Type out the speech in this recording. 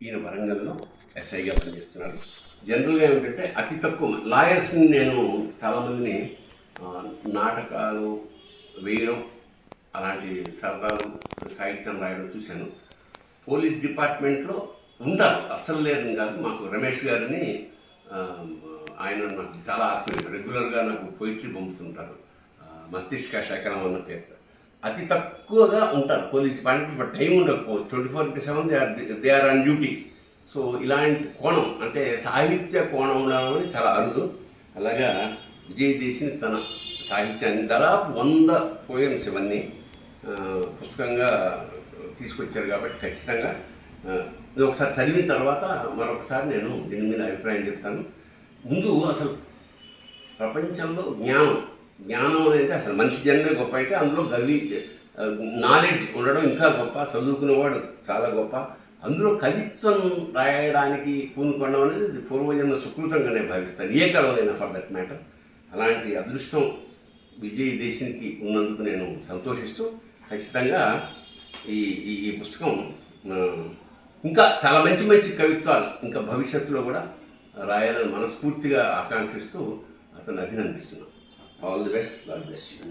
ఈయన వరంగల్లో ఎస్ఐగా పనిచేస్తున్నారు. జనరల్గా ఏమిటంటే అతి తక్కువ లాయర్స్ని నేను చాలామందిని నాటకాలు వేయడం అలాంటి సరదాలు సాహిత్యం రాయడం చూశాను. పోలీస్ డిపార్ట్మెంట్లో ఉంటారు, అస్సలు లేరని కాదు. మాకు రమేష్ గారిని ఆయన నాకు చాలా ఆత్మీయులు, రెగ్యులర్గా నాకు పొయిట్రీ పంపుతుంటారు. మస్తిష్క శకలం అన్న పేరు. అతి తక్కువగా ఉంటారు పోలీస్ డిపార్ట్మెంట్, టైం ఉండకపోవచ్చు. 24/7 they are on duty. So ఇలాంటి కోణం అంటే సాహిత్య కోణం ఉండడం చాలా అరుదు. అలాగా విజయదేశిని తన సాహిత్యాన్ని దాదాపు 100 పోయమ్స్ ఇవన్నీ పుస్తకంగా తీసుకొచ్చారు కాబట్టి ఖచ్చితంగా ఇది ఒకసారి చదివిన తర్వాత మరొకసారి నేను దీని మీద అభిప్రాయం చెప్తాను. ముందు అసలు ప్రపంచంలో జ్ఞానం అనేది అసలు మనిషి జన్మే గొప్ప అయితే అందులో నాలెడ్జ్ ఉండడం ఇంకా గొప్ప, చదువుకునేవాడు చాలా గొప్ప. అందులో కవిత్వం రాయడానికి పూనుకోవడం అనేది పూర్వజన్మ సుకృతంగానే భావిస్తాను, ఏ కళలైనా ఫర్ దట్ మ్యాటర్. అలాంటి అదృష్టం విజయదేశినికి ఉన్నందుకు నేను సంతోషిస్తూ ఖచ్చితంగా ఈ పుస్తకం ఇంకా చాలా మంచి మంచి కవిత్వాలు ఇంకా భవిష్యత్తులో కూడా రాయాలని మనస్ఫూర్తిగా ఆకాంక్షిస్తూ అతను అభినందిస్తున్నాను. All the best, God bless you.